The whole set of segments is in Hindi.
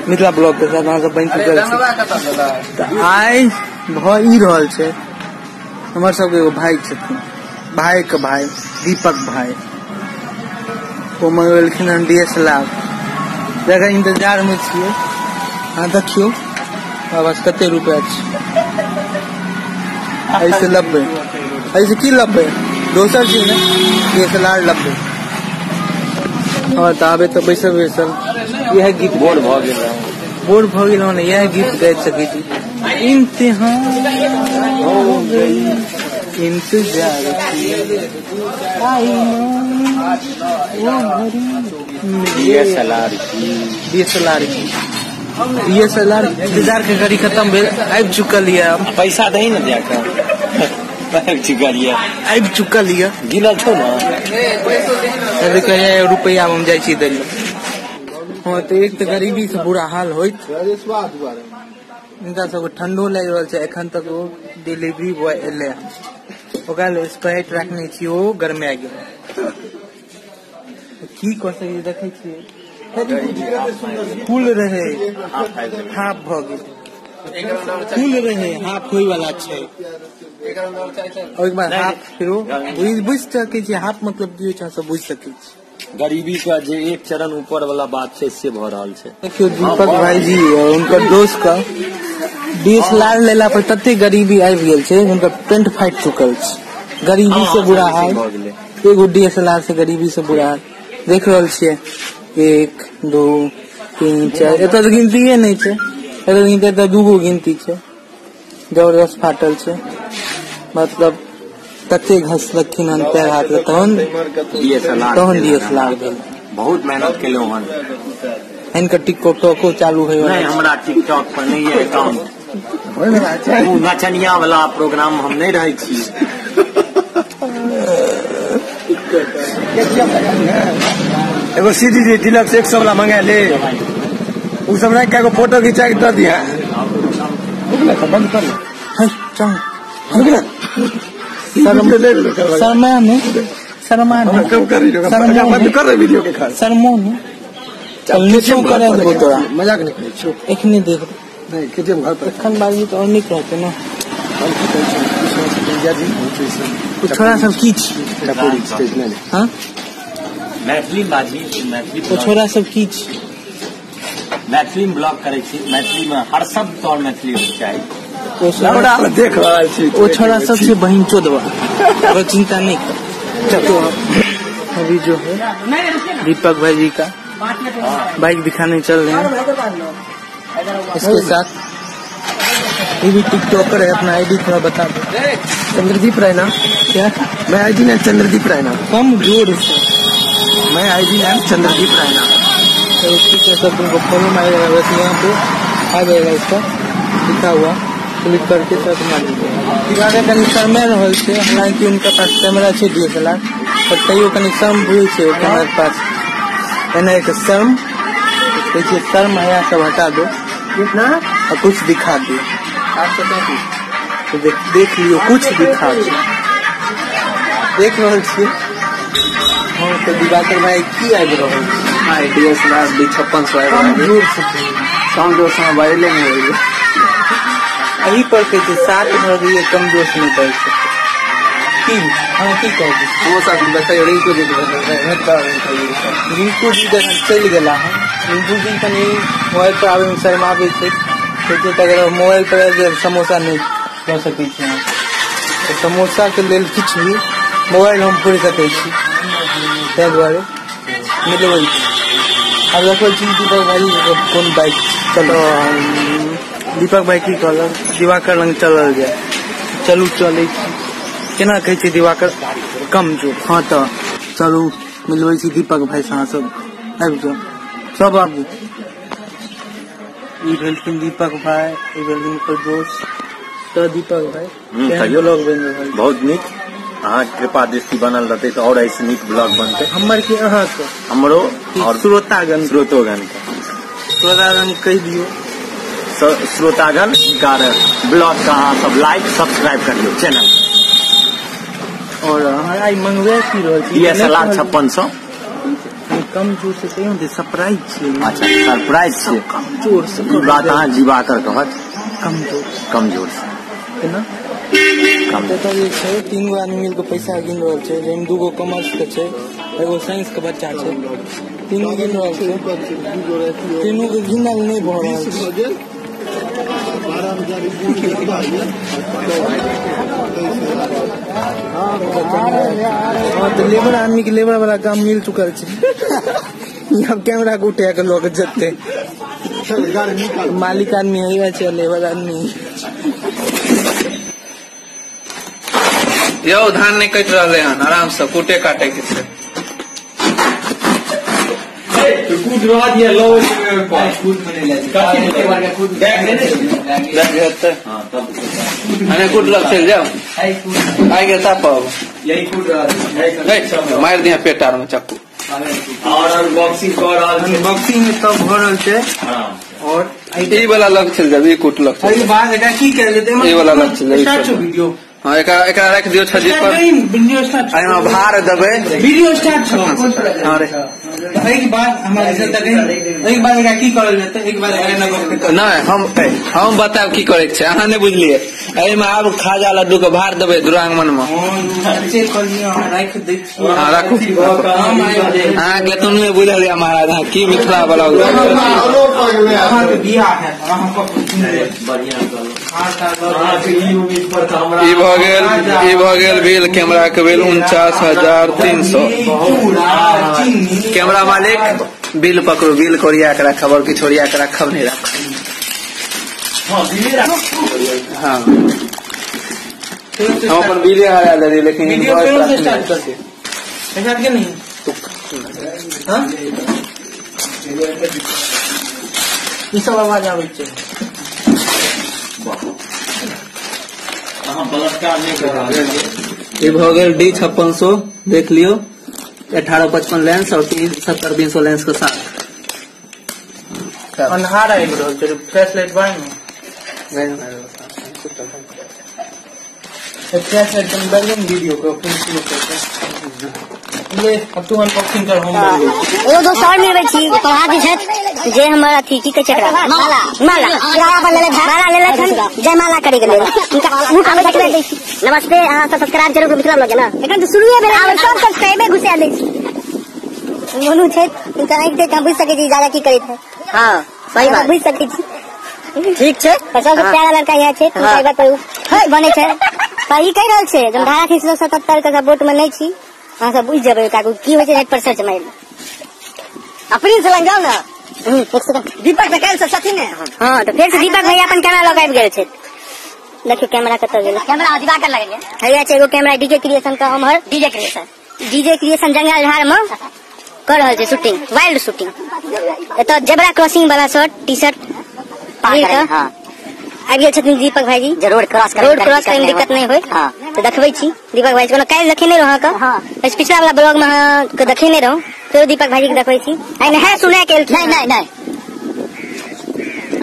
मिथिला ब्लॉग के साथ अहाँ सब बनि चुकल छी। आइ भऽ ई रहल छै हमर सबके एगो भाई छथिन, भाई के भाई दीपक भाई, वो मंगवेलखिन हन DSLR जगह इंतजार में छियै। अहाँ देखियो बस कते रुपया छै, ऐसे 90, ऐसे की 90 दोसर चीज ने DSLR 90 और ताबे तो बैसल यह गिफ्ट बोर्ड भ गेल ने, यह गिफ्ट दे सके छी। इम्तिहान हो गई इंतजार की DSLR इंतजार के घड़ी खत्म भेल, आबि चुकल है। पैसा दही न जाकर आबि चुकल है, गिनल छो ना रुपया हम जाइ छी दिल्ली। हाँ तो एक तो गरीबी से बुरा हाल होइत, इनका सब ठंडो लग रहा है। एखन तक वो डिलीवरी बॉय एले, ओकरा ले स्प्राइट रखने छी, वो गरमा गेल की कह सकै देखै छियै। फूल रहे हाफ भ गेल, फूल रहे हाफ होय वाला छै, और एक बार हाफ फिरो बुझ सकै छी। हाफ मतलब की होइ छै सब बुझ सकै छी। गरीबी का जो एक चरण ऊपर वाला बात है इससे भ रहा है। देखियो दीपक भाई जी और उनका दोस्त का DSLR लेला पर तते गरीबी आबि गेल छै, उनका पेंट फाइट चुकल छै। गरीबी से बुरा हाल, एगो DSLR से गरीबी से बुरा हाल देख रहल छियै। 1 2 3 4 एत तो गिनतीये नहीं छै, एत दूगो गिनती छै, जबरदस्त फाटल छै। मतलब कते घसलखिन हन पैर हाथ के, तहन DSLR भेल। बहुत मेहनत के लोग हन। इनका टिकटॉको चालू है नहीं, हमारा टिकटॉक पर नहीं है अकाउंट। नचनिया वाला प्रोग्राम हम नहीं रहे छी। एगो सीधी जी डिलक्स 100 वाला मंगा ले, उ सब नहीं क्या फोटो खिंचा के दे दिया। बंद कर वीडियो के मजाक नहीं करे छो, एखने देख नहीं केटीएम घर पर एखन बाजी तो और नहीं कहते ना। छोरा सब की छी, हाँ मैथिली बाजी, मैथिली छोरा सब की छी, मैथिली में ब्लॉग करे छी। मैथिली में हर शब्द तो मैथिली होना चाहिए। देख रहा है वो छोरा सब से बहन चोदवा, वो चिंता नहीं कर। चलो अभी जो है दीपक भाई जी का बाइक दिखाने चल रहे हैं। इसके साथ ये भी टिकटॉकर है, अपना आईडी थोड़ा बता दो। चंद्रदीप रैना। क्या? मैं आईडी नाम चंद्रदीप रैना। कम जोर से। मैं आईडी नाम चंद्रदीप रैना। तो उसकी कैसे तुमको फॉलो मारेगा, वैसे यहाँ पे आ जाएगा इसका लिखा हुआ, क्लिक करके सर्च मार दीजिएगा। कनी शर्मा रहल छै, हालांकि उनका पास कैमरा छै DSLR, पर तैयो कनी शर्म बुझै छै कैमरा के पास। एना एक शर्म देखिए, शर्म हया सब हटा दो कितना और कुछ दिखा दो। तो देख लियो, कुछ दिखा दो। देख रहल छियै हाँ तो दिवाकर भाई की आबि रहल छै। DSLR 5600 जोर से साउंड जोर से वायरल नहीं हो रही। यही पर कहते 7 भर रही कम जोश नहीं कर सकते। हाँ की कहते वो सब बताइए। रिंकू जी चल गया है। रिंकू जी कनी मोबाइल पर आवे में शर्मावे छै, अगर मोबाइल पर समोसा नहीं कर सकै छी तो समोसा के लेल किछ भी मोबाइल हम फोड़ सकै छी, ताहि दुआरे मिलबै छी। अब देखो दीपक भाई कौन बाइक चलो। दीपक भाई की कहल दिवाकर लंग चलल जाए, चलू चले केना कहै छै दिवाकर कम जो। हाँ तो चलू मिलबै छी दीपक भाई से, अहाँ सब आबि जाओ, सब आबू। ई भेलखिन दीपक भाई, ई भेलखिन कोई दोस्त। तो दीपक भाई लोग बन रहल बहुत नीक, अहाँ कृपा दृष्टि बनल रहते तो और ऐसे नीक ब्लॉग बनते। हमर के अहाँ के हमरो और श्रोतागण कह दियो, श्रोतागण का ब्लॉग का सब लाइक सब्सक्राइब करियो चैनल। और हमारा मंगवे की DSLR 5600 कमजोर से कहियो दे सरप्राइज छे। अच्छा सरप्राइज छे कमजोर से ई बात अहाँ जीवाकर कहत कमजोर से है ना। तो ये छे 3 गो आदमी मिल के पैसा गिन रहल छे, जेम 2 गो कॉमर्स के छे, एगो साइंस के बच्चा छे, 3 गो गिन रहल छे, तीनों के गिनल नहीं भ रहल छे। 12,000 तो लेबर आदमी के लेबर वाला काम मिल चुकल छे। अब कैमरा को उठा के लोग जते मालिक आदमी है छे, लेबर आदमी यो धान नहीं कट रहा है, आराम से कूटे काटे के छे। कूद रहा दिया लो कूद बने अने कूट लग चल जाओ आई गया था पाव यही कूद रहा मार दिया पेटार में चाकू और अनबॉक्सिंग कर रहा है। अनबॉक्सिंग में तब हो रहल छे। और ई वाला लग चल जाबी कूट लग चल अरे बात एका की कर लेते ई वाला लग चल जाबी स्टार्ट वीडियो। हां एकरा रख दियो छज्जे पर वीडियो स्टार्ट एना भार देबे वीडियो स्टार्ट छो। अरे एक बार हमारे से तक एक बार एका की करल जेते, एक बार एका नहीं हम बताओ की करे के छे, अहाँ नहीं बुझलिए। एहि में आब खाजा लड्डू के भार देबे दुरांगमन में चेक कर लियो रख दे छी। हां राखू अहाँ के तुम नहीं बुझलिए महाराज अहाँ की मिथिला वाला अहाँ के बियाह है अहाँ को बढ़िया ई भ गेल बिल कैमरा के बिल 49,300। कैमरा मालिक बिल पकड़ो, बिल कोरिया के रखब और किछु ओरिया के रखब नहीं रखब। हाँ हम अपन बिले हरा ले लेकिन वीडियो से स्टार्ट कर दे ऐसा के नहीं। हां ई सब आवाज आबै छै। बलात्कार नहीं कर रहा है। ये भ गेल D5600 देख लियो 18-55 लेंस और 70-200 लेंस के साथ अन्हार आइ रहल छै, फ्लैश लाइट बाय में फ्लैश लाइट में बैकग्राउंड वीडियो को फिर शुरू करते ले। अब तू अनबॉक्सिंग कर हम एगो दोस्त और मिलबै छी पढ़ा दी छथि जे हमर अथी की कहै छै एकरा माला किराया पर लेले भाड़ा लेले छन जयमाला करे के लेल उनका मुंह काबे देखले दै छी। नमस्ते अहाँ सब सब्सक्राइब जरूर मिथिला ब्लॉग ना एखन तो शुरुए भेल आब सब सब्सक्राइबे घुसा दै छी। मोनू छै उनका आंख देख के बुझ सकै छी ज्यादा की करैत है। हां सही बात बुझ सकै छी। ठीक छै सबसे प्यारा लड़का यह छै तू सही बात पर बने छै सही कह रहल छै। जब धारा 377 के वोट में नहीं छी अहाँ सब बुझ जेबै काकू की होइ छै नेट पर सर्च मारि अपनी से लग जाओ ना। दीपक के काल से साथी ने हां तो फिर से दीपक भैया अपन कैमरा लगा गेल छै। देखियो कैमरा कत गेल, कैमरा दिवा कर लगलिए हैया छै एगो कैमरा डीजे क्रिएशन का हमर डीजे क्रिएशन जंगल झाड़ में कर रहल छै शूटिंग, वाइल्ड शूटिंग। एत जेब्रा क्रॉसिंग वाला शॉट टी शर्ट पार कर हां आबि गेल छथिन दीपक भाईजी। रोड क्रॉस करे में दिक्कत नहीं होय तो देखबै छी दीपक भाईजी कोनो काल देखे नहीं रहो का पिछला वाला ब्लॉग में अहाँ के देखे नहीं रहो तो दीपक भाईजी के देखबै छी। आई नहीं सुने के नहीं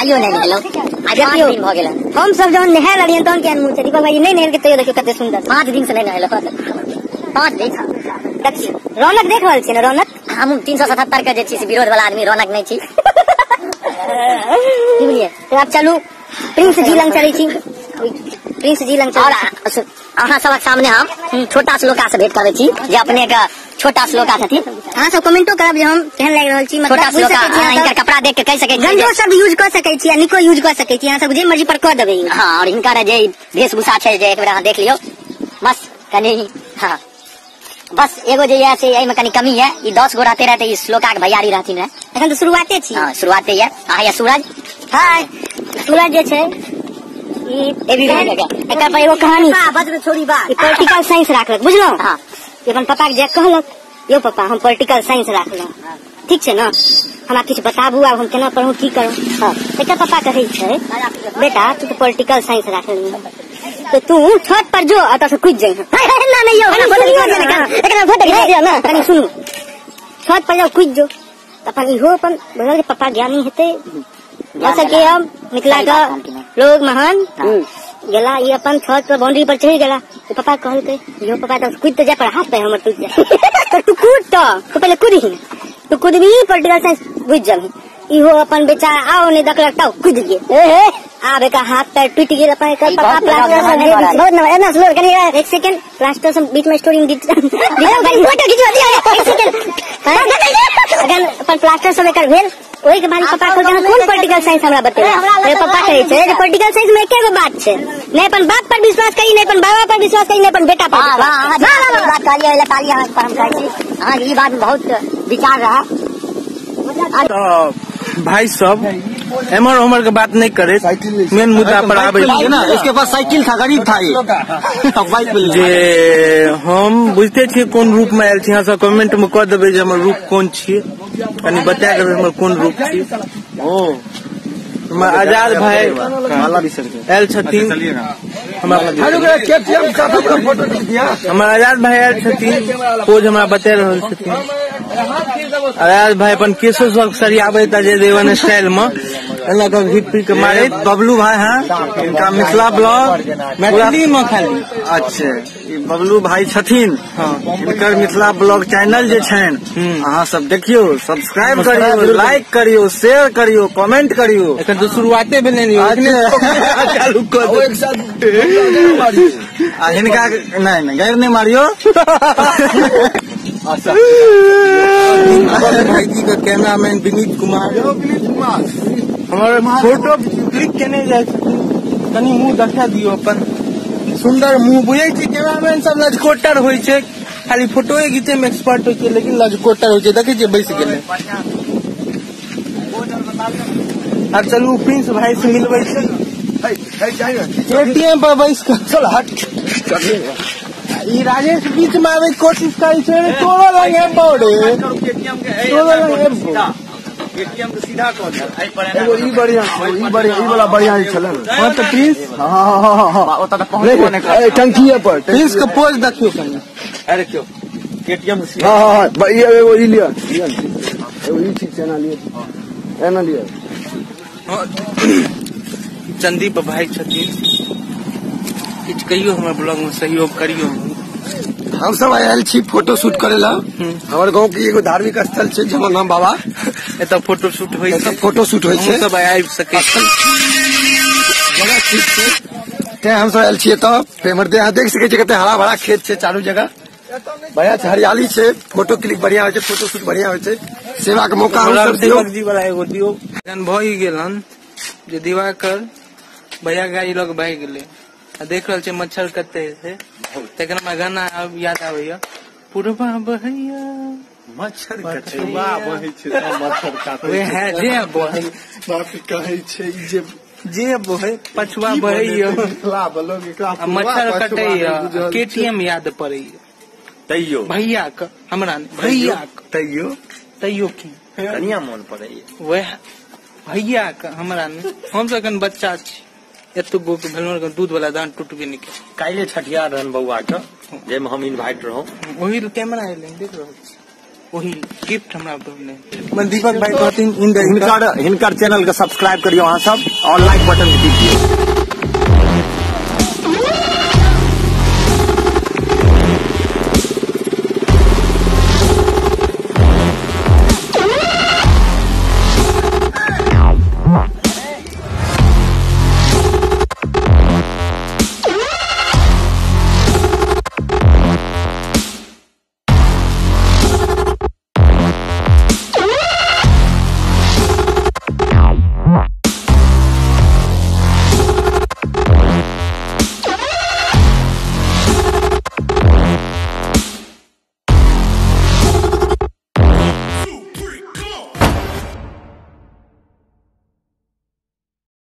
आइयो नहीं हेलो आज 5 दिन भ गेल हम सब जहन नहा ललियन तहन के मुंह छै दीपक भाईजी नहीं नहल के तैयो देखियो कते सुंदर 5 दिन से नहीं नहल 5 दिन रौनक देख रहल छी ना रौनक हम 377 के जे छी से विरोध वाला आदमी रौनक नहीं छी। बुझलिए तो आप चलू प्रिंस जी लंग चलै छी। प्रिंस जी लंग और अहाँ सबक सामने हम छोटा श्लोका से भेंट करे छी जे अपने के छोटा श्लोका छथिन। अहाँ सब कमेंटो करब जे हम केहन लाग रहल छी, मतलब छोटा श्लोका इनकर कपड़ा देख के कह सकै छी गंजो सब यूज कर सकै छी आ निको यूज कर सकै छी, अहाँ सब जे मर्जी पर कर देबै। हां और इनकर जे वेशभूषा छै जे एक बेर अहाँ देख लियो बस कनी हां बस एगो जे है से एहि में कनी कमी है। ई 10 गो रहते रहते ई श्लोका के भैयारी रहथिन है। एखन तो शुरुआते छी। हां शुरुआते है। आ या सूरज हाय सूरज जे छै ई एकर पर एगो कहानी बजरे छोड़ी बा ई पॉलिटिकल साइंस राखलक बुझलो। हां अपन पापा के जे कहलक यो पापा हम पॉलिटिकल साइंस राखलहुं ठीक छै ना हमरा किछु बताबू आब हम केना पढ़ू की करूं। हां एकर पापा कहै छै बेटा तू तो पॉलिटिकल साइंस राखलही तो तू छत पर जो अत से कूद जाइए ना नहीं यो एकरा वोट दिया ना कनी सुनू छत पर जाओ कूद जो अपन इहो अपन बगल के पापा ज्ञानी हेते जैसा कि हम मिथिला का लोग महान गेला ये अपन छत पर बाउंड्री पर चढ़ गेला तो पापा कहलकै यो पापा तो कूद तो जा पर हाथ पे हमर टूट जाए तो तू कूद तो पहले कूद ही तो खुद भी पॉलिटिकल साइंस बुझ जाबी। इहो अपन बेचारा आओ नहीं देखलक तब कूद गए। आबे का हाथ पैर टूट गए अपन पक्का प्लास्टर सब बहुत ना एना स्लो कनी एक सेकंड प्लास्टर सब बीच में स्टोरी फोटो खिंचवा दिया एक सेकंड अगर अपन प्लास्टर सब एकर भेल ओही के बाद पापा को जहां कोन पॉलिटिकल साइंस हमरा बतेला रे पापा कहै छै जे पॉलिटिकल साइंस में एकेगो बात छै नै अपन बाप पर विश्वास करी नै अपन बाबा पर विश्वास करी नै अपन बेटा पर। हां हां बात कहलिए वाला ताली हम पर हम कहै छी हां ई बात बहुत विचार रहा। भाई सब एमर उमर के बात नहीं करे, मेन मुद्दा पर आवे ना। इसके पास साइकिल था, गरीब था ये बाइक जे हम बुझते छी कोन रूप में आयल छी। अहाँ सब कमेंट में कह देबे जे हमर रूप कोन छियै, कनी बता देबे हमर कोन रूप छी। ओ हमर आजाद भाई आयल छथिन, हमर आजाद भाई आयल छथिन, पोज हमरा बता रहल छथिन। आजाद भाई अपन केसो सब सरियाबे अजय देवगन स्टाइल में अलग हिट पी के मारे। बबलू भाई हैं, इनका मिथिला ब्लॉग मैथिली में खाली। अच्छा ई बबलू भाई छथिन, इनकर मिथिला ब्लॉग चैनल जे छन अहाँ सब देखियो, सब्सक्राइब करियो, लाइक करियो, शेयर करियो, कमेंट करियो। एखन तो शुरुआते भेलै चालू कर दो एक साथ आ हिनका नहीं गैर नहीं मारियो। भाईजी का कैमरामैन विनीत कुमार हमारे फोटो क्लिक केने जाए कनी मुंह देखा दियो अपन सुंदर मुंह। बुझे छी कैमरामैन सब लजकोटर होय छै, खाली फोटो घीचे में एक्सपर्ट होय छै लेकिन लजकोटर होय छै। देखे छियै बैस गेलै। अब चलू प्रिंस भाई से मिलबै छी एटीएम पर बैस कर। चल हट ई राजेश बीच में आवे कोशिश करे छै, तोरो लगे बोड़े तोरो लगे एटीएम के सीधा कॉल आई पर एना ई बढ़िया ई वाला बढ़िया चलन। हां तो प्लीज हां ओता तक पहुंच कोने टंकीए पर प्लीज के पोज देखियो कनी। अरे क्यों एटीएम से हां ये एगो ई लिया एगो ई ठीक से ना लिया एना लिया। चंदीप भाई छथिन, किछ कहियो हमर ब्लॉग में सहयोग करियो। हम सब आयल छी फोटो शूट करेला। हमारे गांव की एगो धार्मिक स्थल छै जमन नाम बाबा, एतऽ फोटो शूट होय छै, फोटो शूट होय छै, सब आबि सकै छै। जगह ठीक छै ते हम सब आयल छी एतऽ पेमर दे देख सकै छी कते हरा भरा खेत छै, चारू जगह बढ़िया छै, हरियाली छै, फोटो क्लिक बढ़िया होय छै, फोटो शूट बढ़िया होय छै। सेवा के मौका हम सब दियो जी वाला एगो दियो। जन भई गेलन जे दिवाकर भैया गाड़ी लग भाग गेलै आ देख रहल छै मच्छर कते छै, तखन हमरा गाना याद आबैया पुरबा बहैया मच्छर कटवा बहै छै मच्छर काटे वे है जे बहै बात कहै छै जे बहै पछुआ बहैया मच्छर कटैया। केटीएम याद पड़ैया तैयो भैया के हमरा भैया तैयो तैयो की कनिया मन पड़ैया वह भैया के हमरा हम सब एखन बच्चा छी, एतो गो के भेलर के दूध वाला दांत टूटबे नहीं के। काल्हि छठियार रहन बउआ के जेमे हम इनवाइट रहौ, वही कैमरा एले देख रहल छी, वही गिफ्ट हमरा देने। मन दीपक भाई कहथिन हिनकर चैनल के सब्सक्राइब करियो अहाँ सब और लाइक बटन दीजिए।